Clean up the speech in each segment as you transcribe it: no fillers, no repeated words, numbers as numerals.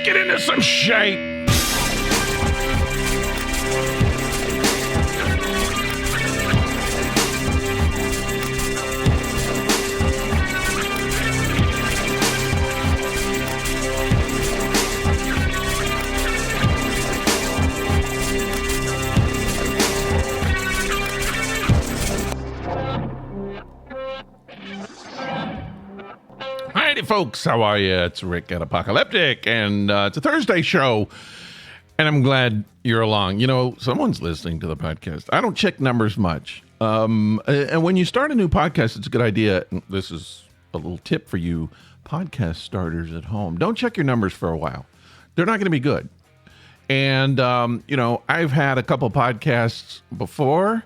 get into some shape. Alrighty, folks, how are you? It's Rick at Apocalyptic, and it's a Thursday show, and I'm glad you're along. You know, someone's listening to the podcast. I don't check numbers much, and when you start a new podcast, it's a good idea. This is a little tip for you podcast starters at home. Don't check your numbers for a while. They're not going to be good. And, you know, I've had a couple podcasts before,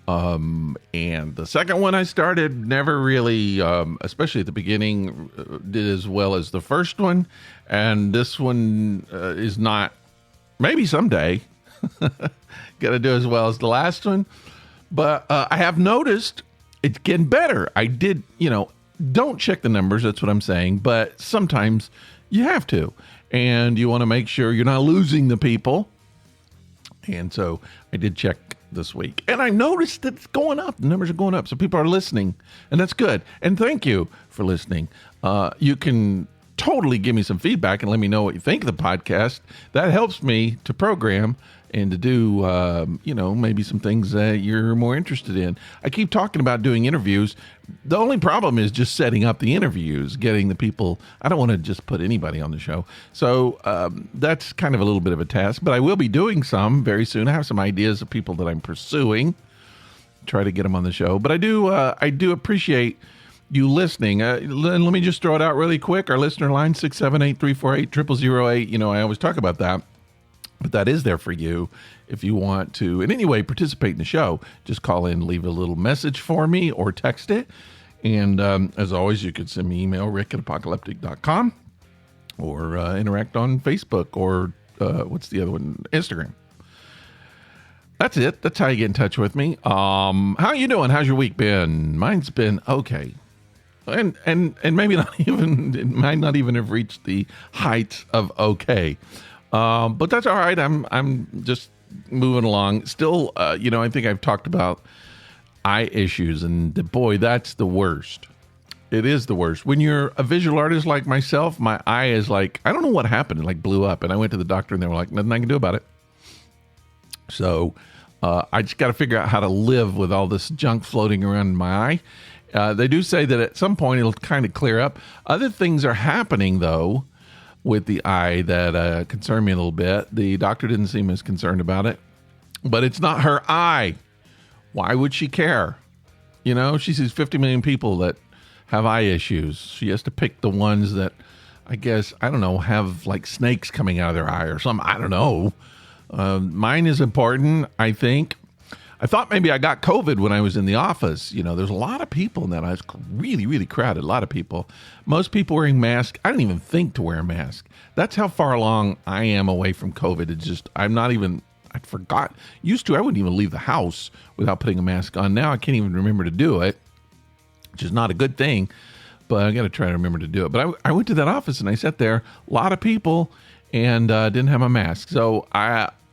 and the second one I started never really, especially at the beginning, did as well as the first one. And this one is not, maybe someday, going to do as well as the last one. But I have noticed it's getting better. I did, you know, don't check the numbers. That's what I'm saying. But sometimes you have to. And you want to make sure you're not losing the people. And so I did check this week. And I noticed that it's going up. The numbers are going up. So people are listening. And that's good. And thank you for listening. You can totally give me some feedback and let me know what you think of the podcast. That helps me to program and to do, you know, maybe some things that you're more interested in. I keep talking about doing interviews. The only problem is just setting up the interviews, getting the people. I don't want to just put anybody on the show. So that's kind of a little bit of a task, but I will be doing some very soon. I have some ideas of people that I'm pursuing, try to get them on the show. But I do appreciate you listening. Let me just throw it out really quick. Our listener line, 678-348-0008. You know, I always talk about that. But that is there for you if you want to in any way participate in the show. Just call in, leave a little message for me or text it. And as always, you could send me email, rick@apocalyptic.com, or interact on Facebook or what's the other one? Instagram. That's it. That's how you get in touch with me. How you doing? How's your week been? Mine's been okay. And maybe not even, it might not even have reached the heights of okay. But that's all right. I'm just moving along. Still, you know, I think I've talked about eye issues, and boy, that's the worst. It is the worst. When you're a visual artist like myself, my eye is like, I don't know what happened. It like blew up, and I went to the doctor, and they were like, nothing I can do about it. So I just got to figure out how to live with all this junk floating around in my eye. They do say that at some point it'll kind of clear up. Other things are happening, though, with the eye that concern me a little bit. The doctor didn't seem as concerned about it, but it's not her eye. Why would she care? You know, she sees 50 million people that have eye issues. She has to pick the ones that, I guess, I don't know, have like snakes coming out of their eye or something. I don't know. Mine is important, I think. I thought maybe I got COVID when I was in the office. You know, there's a lot of people in that. I was really, really crowded. A lot of people. Most people wearing masks. I didn't even think to wear a mask. That's how far along I am away from COVID. It's just, I'm not even, I forgot. Used to, I wouldn't even leave the house without putting a mask on. Now I can't even remember to do it, which is not a good thing, but I got to try to remember to do it. But I went to that office and I sat there, a lot of people, and didn't have my mask. So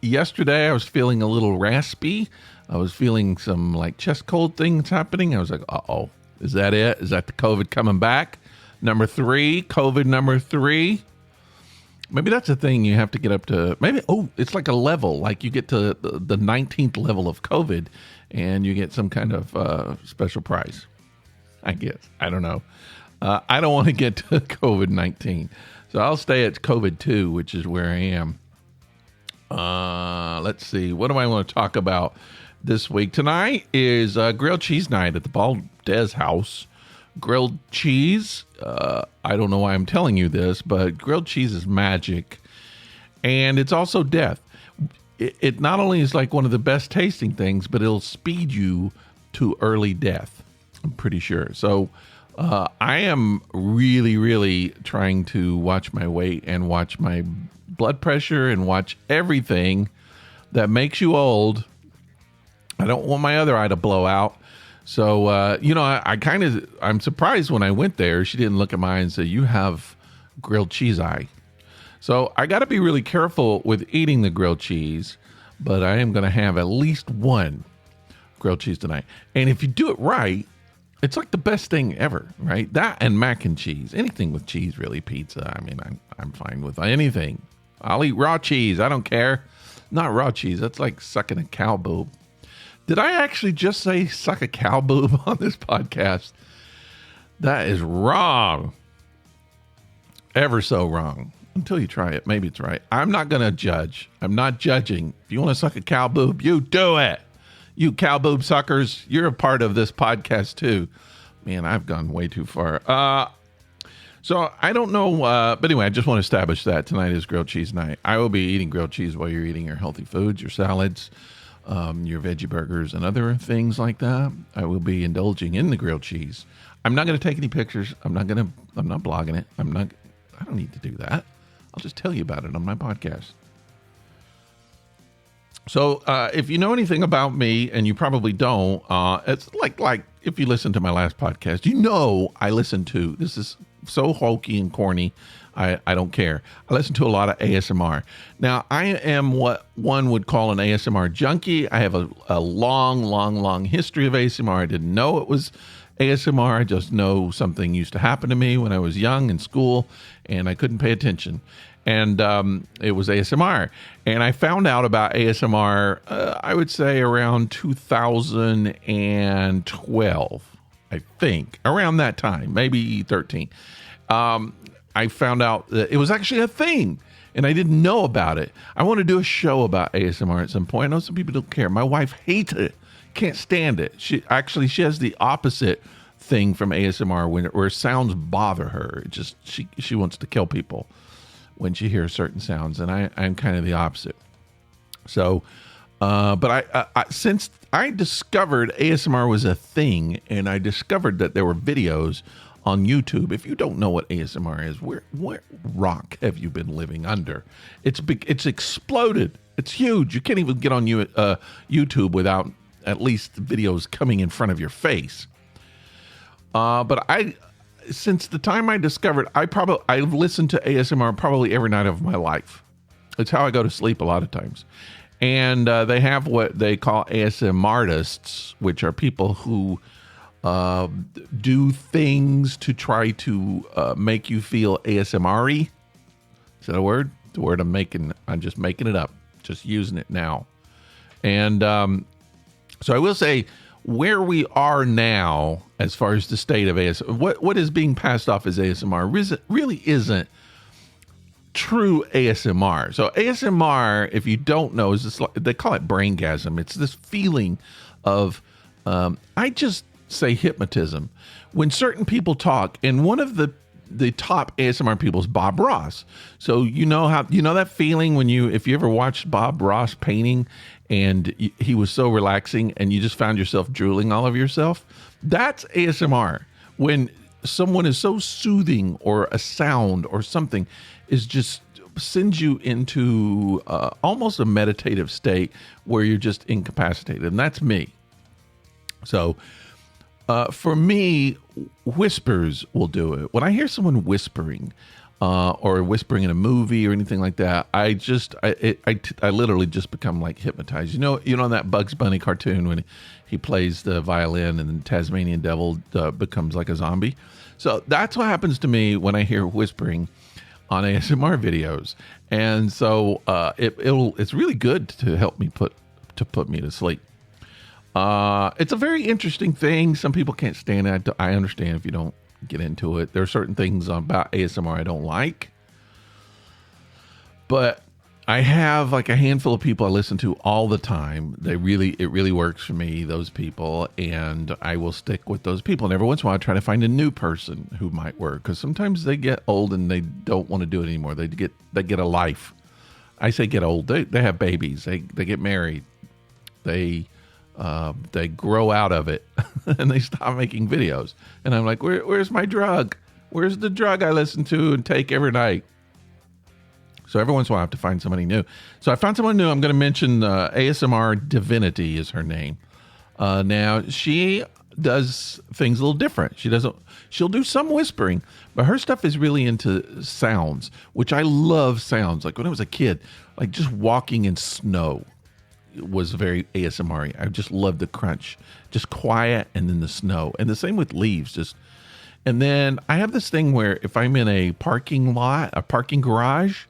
yesterday I was feeling a little raspy. I was feeling some like chest cold things happening. I was like, uh-oh, is that it? Is that the COVID coming back? Number 3, COVID number 3. Maybe that's a thing you have to get up to. Maybe, it's like a level. Like you get to the 19th level of COVID and you get some kind of special prize, I guess. I don't know. I don't want to get to COVID-19. So I'll stay at COVID-2, which is where I am. Let's see. What do I want to talk about this week? Tonight is grilled cheese night at the Valdez house. Grilled cheese. I don't know why I'm telling you this, but grilled cheese is magic. And it's also death. It not only is like one of the best tasting things, but it'll speed you to early death. I'm pretty sure. So I am really, really trying to watch my weight and watch my blood pressure and watch everything that makes you old. I don't want my other eye to blow out. So, you know, I'm surprised when I went there, she didn't look at my eye and say, you have grilled cheese eye. So I got to be really careful with eating the grilled cheese, but I am going to have at least one grilled cheese tonight. And if you do it right, it's like the best thing ever, right? That and mac and cheese. Anything with cheese, really. Pizza. I mean, I'm fine with anything. I'll eat raw cheese. I don't care. Not raw cheese. That's like sucking a cow boob. Did I actually just say suck a cow boob on this podcast? That is wrong. Ever so wrong. Until you try it. Maybe it's right. I'm not going to judge. I'm not judging. If you want to suck a cow boob, you do it. You cow boob suckers, you're a part of this podcast too. Man, I've gone way too far. So I don't know. But anyway, I just want to establish that tonight is grilled cheese night. I will be eating grilled cheese while you're eating your healthy foods, your salads, your veggie burgers, and other things like that. I will be indulging in the grilled cheese. I'm not going to take any pictures. I'm not blogging it. I don't need to do that. I'll just tell you about it on my podcast. So if you know anything about me, and you probably don't, it's like if you listen to my last podcast, you know I listen to, this is so hokey and corny, I don't care. I listen to a lot of ASMR. Now, I am what one would call an ASMR junkie. I have a long history of ASMR. I didn't know it was ASMR. I just know something used to happen to me when I was young in school, and I couldn't pay attention. And it was ASMR. And I found out about ASMR, I would say around 2012, I think. Around that time, maybe 13. I found out that it was actually a thing, and I didn't know about it. I want to do a show about ASMR at some point. I know some people don't care. My wife hates it, can't stand it. She has the opposite thing from ASMR where sounds bother her. It just she wants to kill people when she hears certain sounds, and I'm kind of the opposite. So, but I since I discovered ASMR was a thing, and I discovered that there were videos on YouTube. If you don't know what ASMR is, what rock have you been living under? It's exploded. It's huge. You can't even get on YouTube without at least videos coming in front of your face. But since the time I discovered, I've listened to ASMR probably every night of my life. It's how I go to sleep a lot of times. And they have what they call ASMRtists, which are people who do things to try to make you feel ASMR-y. Is that a word? The word I'm just making it up, just using it now. And so I will say, where we are now, as far as the state of ASMR, what is being passed off as ASMR really isn't true ASMR. So ASMR, if you don't know, is this, they call it braingasm. It's this feeling of, I just say hypnotism. When certain people talk, and one of the top ASMR people is Bob Ross. So you know that feeling when if you ever watched Bob Ross painting and he was so relaxing and you just found yourself drooling all over yourself? That's ASMR. When someone is so soothing, or a sound or something is just sends you into almost a meditative state where you're just incapacitated. And that's me. So for me, whispers will do it. When I hear someone whispering, or whispering in a movie or anything like that, I literally just become like hypnotized. You know that Bugs Bunny cartoon when he plays the violin and the Tasmanian devil becomes like a zombie. So that's what happens to me when I hear whispering on ASMR videos. And so it's really good to help me put me to sleep. It's a very interesting thing. Some people can't stand it. I understand if you don't get into it. There are certain things about ASMR I don't like, but I have like a handful of people I listen to all the time. It really works for me, those people, and I will stick with those people. And every once in a while I try to find a new person who might work, because sometimes they get old and they don't want to do it anymore. They get a life. I say get old. They have babies. They get married. They grow out of it and they stop making videos. And I'm like, where's my drug? Where's the drug I listen to and take every night? So every once in a while I have to find somebody new. So I found someone new. I'm going to mention ASMR Divinity is her name. Now she does things a little different. She'll do some whispering, but her stuff is really into sounds, which I love sounds. Like when I was a kid, like just walking in snow was very ASMR. I just loved the crunch, just quiet, and then the snow. And the same with leaves. And then I have this thing where if I'm in a parking lot, a parking garage,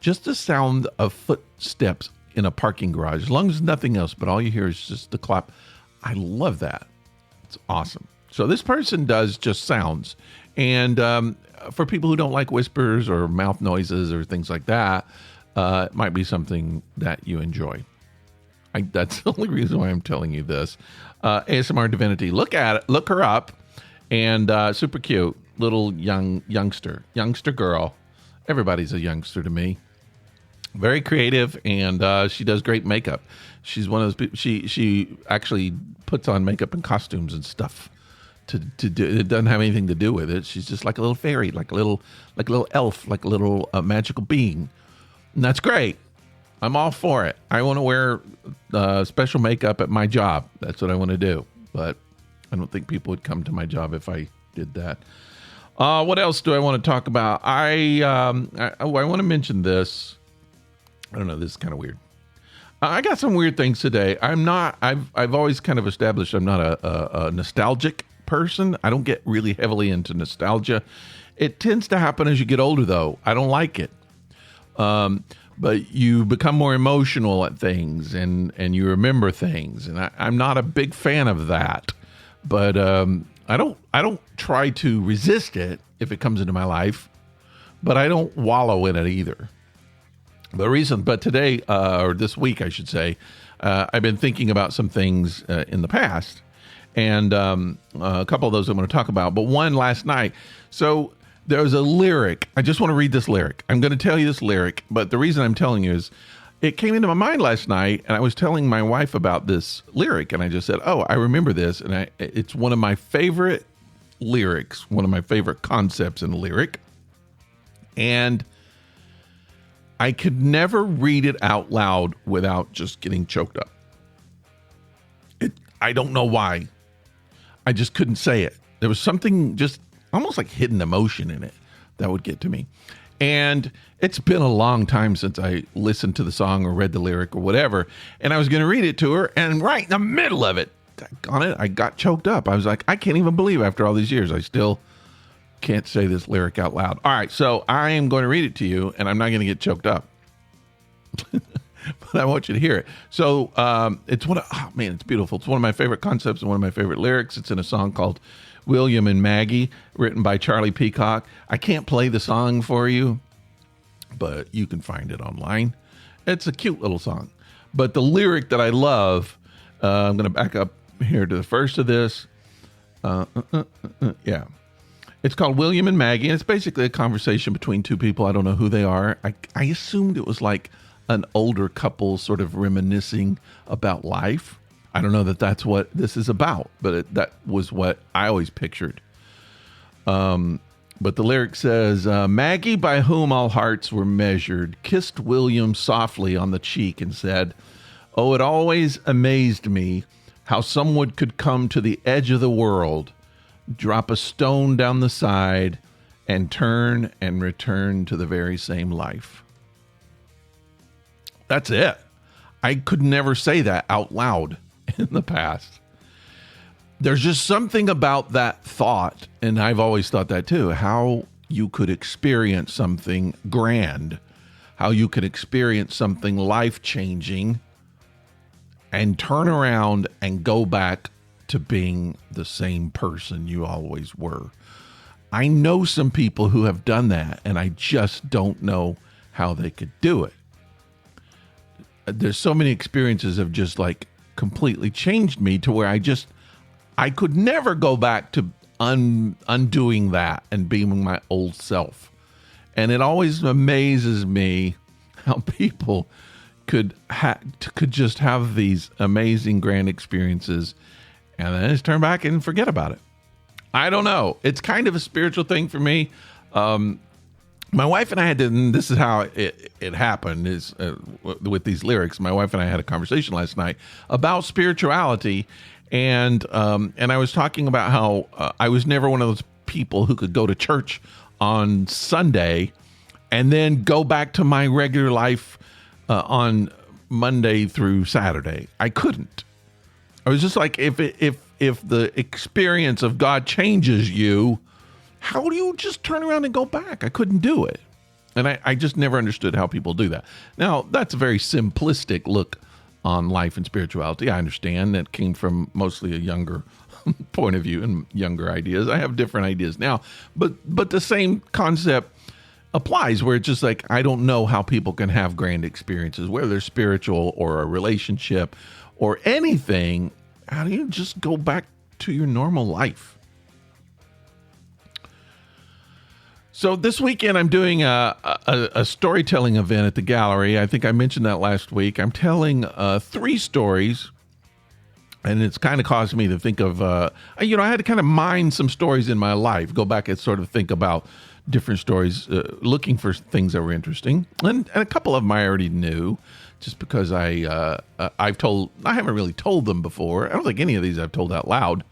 just the sound of footsteps in a parking garage, as long as nothing else, but all you hear is just the clap. I love that. It's awesome. So this person does just sounds. And for people who don't like whispers or mouth noises or things like that, it might be something that you enjoy. That's the only reason why I'm telling you this. ASMR Divinity. Look at it. Look her up. And super cute. Little youngster girl. Everybody's a youngster to me. Very creative, and she does great makeup. She's one of those people. She actually puts on makeup and costumes and stuff to do. It doesn't have anything to do with it. She's just like a little fairy, like a little elf, like a little magical being, and that's great. I'm all for it. I want to wear special makeup at my job. That's what I want to do. But I don't think people would come to my job if I did that. What else do I want to talk about? I want to mention this. I don't know. This is kind of weird. I got some weird things today. I've always kind of established I'm not a nostalgic person. I don't get really heavily into nostalgia. It tends to happen as you get older, though. I don't like it. But you become more emotional at things and you remember things. And I'm not a big fan of that. But I don't try to resist it if it comes into my life. But I don't wallow in it either. But today, or this week, I should say, I've been thinking about some things in the past. And a couple of those I'm going to talk about. But one last night. So there was a lyric. I just want to read this lyric. I'm going to tell you this lyric. But the reason I'm telling you is it came into my mind last night. And I was telling my wife about this lyric. And I just said, oh, I remember this. And it's one of my favorite lyrics. One of my favorite concepts in a lyric. And I could never read it out loud without just getting choked up. I don't know why. I just couldn't say it. There was something just almost like hidden emotion in it that would get to me. And it's been a long time since I listened to the song or read the lyric or whatever. And I was going to read it to her. And right in the middle of it, I got choked up. I was like, I can't even believe after all these years, I still can't say this lyric out loud. All right, so I am going to read it to you, and I'm not going to get choked up. But I want you to hear it. So it's it's beautiful. It's one of my favorite concepts and one of my favorite lyrics. It's in a song called William and Maggie, written by Charlie Peacock. I can't play the song for you, but you can find it online. It's a cute little song. But the lyric that I love, I'm going to back up here to the first of this. Yeah. It's called William and Maggie, and it's basically a conversation between two people. I don't know who they are. I assumed it was like an older couple sort of reminiscing about life. I don't know that that's what this is about, but that was what I always pictured. But the lyric says, Maggie, by whom all hearts were measured, kissed William softly on the cheek and said, oh, it always amazed me how someone could come to the edge of the world, drop a stone down the side, and turn and return to the very same life. That's it. I could never say that out loud in the past. There's just something about that thought, and I've always thought that too, how you could experience something grand, how you could experience something life-changing, and turn around and go back to being the same person you always were. I know some people who have done that, and I just don't know how they could do it. There's so many experiences have just like completely changed me to where I could never go back to undoing that and being my old self. And it always amazes me how people could just have these amazing grand experiences and then just turn back and forget about it. I don't know. It's kind of a spiritual thing for me. My wife and I and this is how it happened, is with these lyrics. My wife and I had a conversation last night about spirituality, And I was talking about how I was never one of those people who could go to church on Sunday and then go back to my regular life on Monday through Saturday. I couldn't. I was just like, if the experience of God changes you, how do you just turn around and go back? I couldn't do it. And I just never understood how people do that. Now, that's a very simplistic look on life and spirituality. I understand that came from mostly a younger point of view and younger ideas. I have different ideas now, but the same concept applies, where it's just like, I don't know how people can have grand experiences, whether they're spiritual or a relationship or anything. How do you just go back to your normal life? So this weekend, I'm doing a storytelling event at the gallery. I think I mentioned that last week. I'm telling 3 stories, and it's kind of caused me to think of, I had to kind of mine some stories in my life, go back and sort of think about different stories, looking for things that were interesting. And a couple of them I already knew, just because I haven't really told them before. I don't think any of these I've told out loud,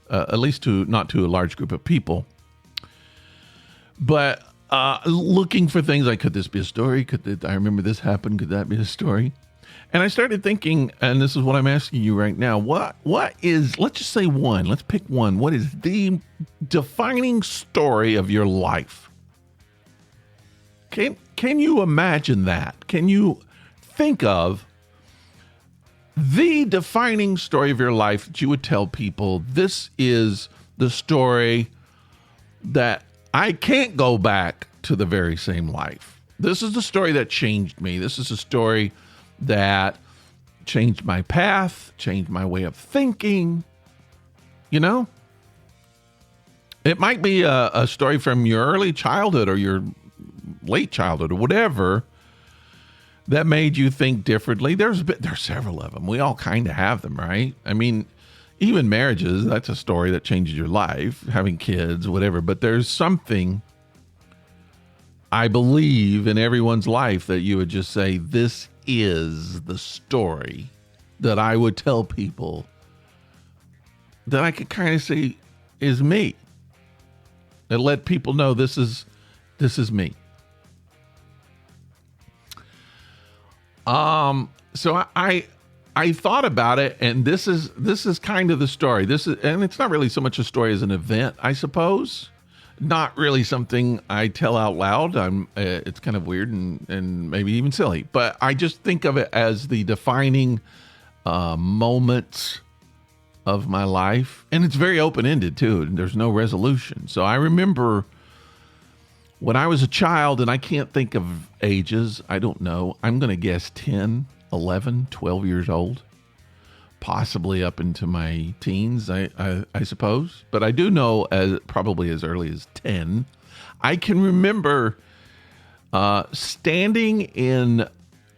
at least not to a large group of people. But looking for things like, could this be a story? I remember this happened. Could that be a story? And I started thinking, and this is what I'm asking you right now. What is, let's just say one. Let's pick one. What is the defining story of your life? Can you imagine that? Can you think of the defining story of your life that you would tell people? This is the story that I can't go back to the very same life. This is the story that changed me. This is a story that changed my path, changed my way of thinking. You know? It might be a story from your early childhood or your late childhood or whatever that made you think differently. There's several of them. We all kind of have them, right? I mean, even marriages, that's a story that changes your life, having kids, whatever. But there's something, I believe, in everyone's life that you would just say, this is the story that I would tell people, that I could kind of say is me. That let people know this is me. So I thought about it, and this is kind of the story. And it's not really so much a story as an event, I suppose. Not really something I tell out loud. It's kind of weird and maybe even silly, but I just think of it as the defining moments of my life, and it's very open-ended too. And there's no resolution. So I remember when I was a child, and I can't think of ages. I don't know. I'm going to guess 10. 11, 12 years old, possibly up into my teens, I suppose. But I do know probably as early as 10. I can remember standing in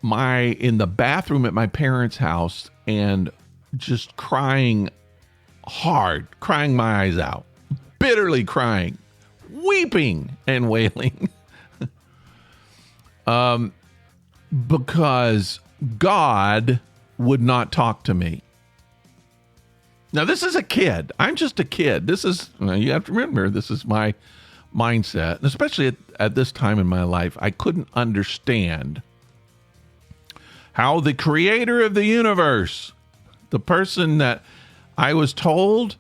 the bathroom at my parents' house and just crying hard, crying my eyes out, bitterly crying, weeping and wailing. Because God would not talk to me. Now, this is a kid. I'm just a kid. You have to remember, this is my mindset. And especially at this time in my life, I couldn't understand how the creator of the universe, the person that I was told,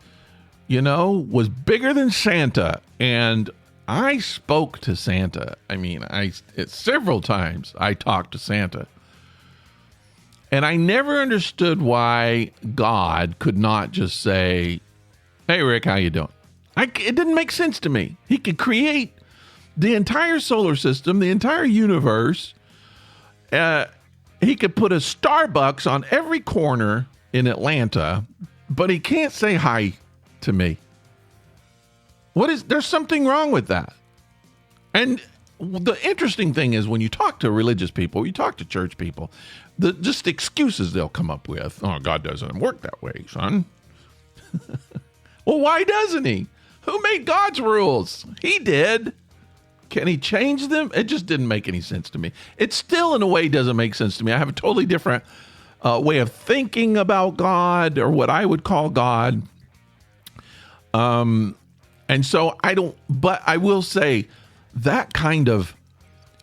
was bigger than Santa. And I spoke to Santa. I mean, several times I talked to Santa. And I never understood why God could not just say, "Hey, Rick, how you doing?" It didn't make sense to me. He could create the entire solar system, the entire universe. He could put a Starbucks on every corner in Atlanta, but he can't say hi to me. There's something wrong with that. And the interesting thing is, when you talk to religious people, you talk to church people, just excuses they'll come up with. "Oh, God doesn't work that way, son." Well, why doesn't he? Who made God's rules? He did. Can he change them? It just didn't make any sense to me. It still, in a way, doesn't make sense to me. I have a totally different way of thinking about God, or what I would call God. And so but I will say that kind of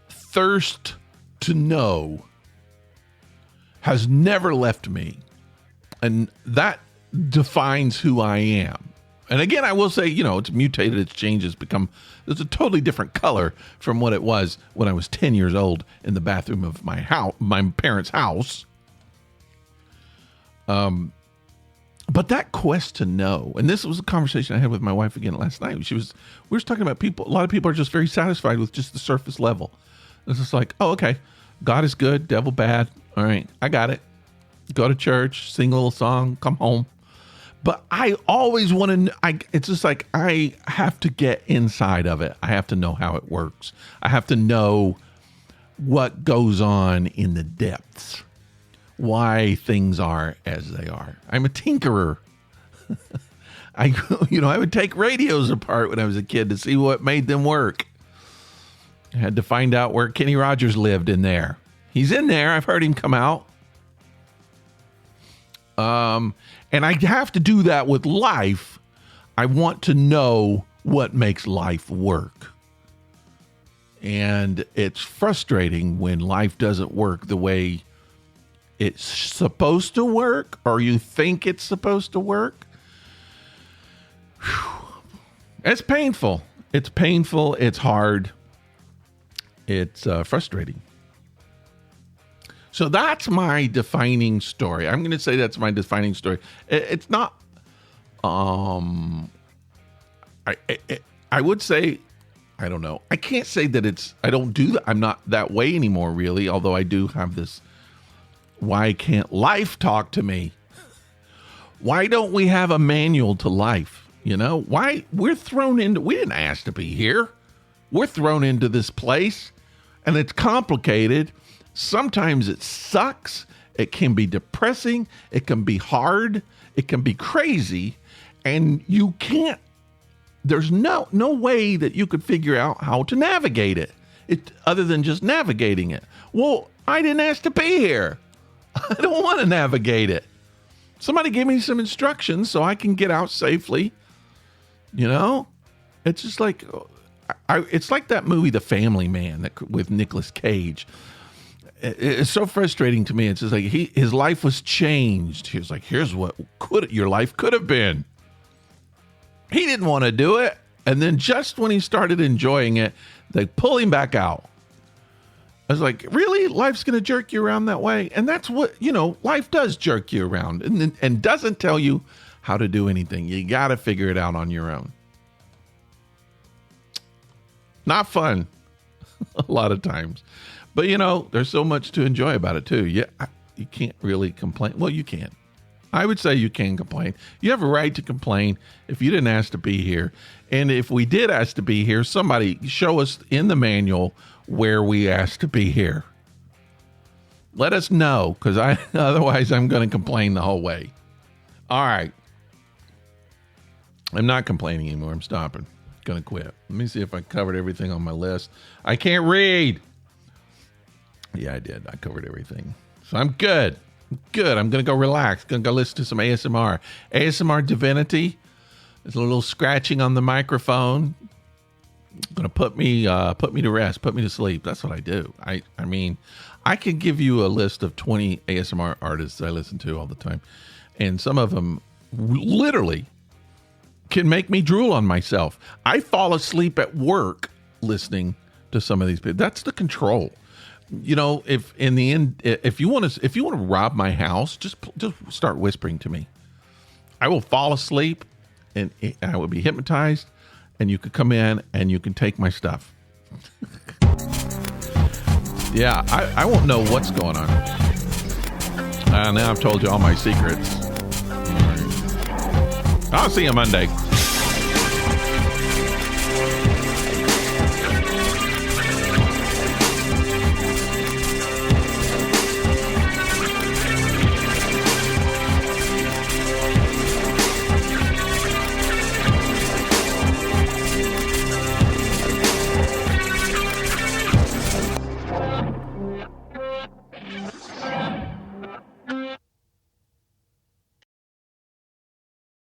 thirst to know has never left me. And that defines who I am. And again, I will say, it's mutated, it's changed, it's a totally different color from what it was when I was 10 years old in the bathroom of my parents' house. But that quest to know, and this was a conversation I had with my wife again last night. We were talking about people. A lot of people are just very satisfied with just the surface level. It's just like, oh, okay, God is good, devil bad. All right, I got it. Go to church, sing a little song, come home. But I always want to, it's just like, I have to get inside of it. I have to know how it works. I have to know what goes on in the depths, why things are as they are. I'm a tinkerer. I would take radios apart when I was a kid to see what made them work. I had to find out where Kenny Rogers lived in there. He's in there. I've heard him come out. And I have to do that with life. I want to know what makes life work. And it's frustrating when life doesn't work the way it's supposed to work, or you think it's supposed to work. Whew. It's painful. It's painful. It's hard. It's frustrating. So that's my defining story. I'm going to say that's my defining story. It's not, I would say, I don't know. I can't say that I don't do that. I'm not that way anymore, really. Although I do have this, why can't life talk to me? Why don't we have a manual to life? Why we didn't ask to be here. We're thrown into this place, and it's complicated. Sometimes it sucks. It can be depressing. It can be hard. It can be crazy. And there's no way that you could figure out how to navigate it other than just navigating it. Well, I didn't ask to be here. I don't want to navigate it. Somebody give me some instructions so I can get out safely. It's just like, it's like that movie, The Family Man, with Nicolas Cage. It's so frustrating to me. It's just like his life was changed. He was like, here's what your life could have been. He didn't want to do it. And then just when he started enjoying it, they pull him back out. I was like, really? Life's going to jerk you around that way? And that's what, life does jerk you around and doesn't tell you how to do anything. You got to figure it out on your own. Not fun a lot of times. But, there's so much to enjoy about it, too. Yeah, you can't really complain. Well, you can. I would say you can complain. You have a right to complain if you didn't ask to be here. And if we did ask to be here, somebody show us in the manual where we asked to be here. Let us know, because otherwise I'm going to complain the whole way. All right. I'm not complaining anymore. I'm stopping. Going to quit. Let me see if I covered everything on my list. I can't read. Yeah, I did. I covered everything. So I'm good. I'm going to go relax. Going to go listen to some ASMR. ASMR Divinity. There's a little scratching on the microphone. Going to put me to rest, put me to sleep. That's what I do. I mean, I can give you a list of 20 ASMR artists I listen to all the time. And some of them literally can make me drool on myself. I fall asleep at work listening to some of these people. That's the control. If in the end, if you want to rob my house, just start whispering to me. I will fall asleep and I will be hypnotized, and you could come in and you can take my stuff. Yeah, I won't know what's going on. Now I've told you all my secrets. All right. I'll see you Monday.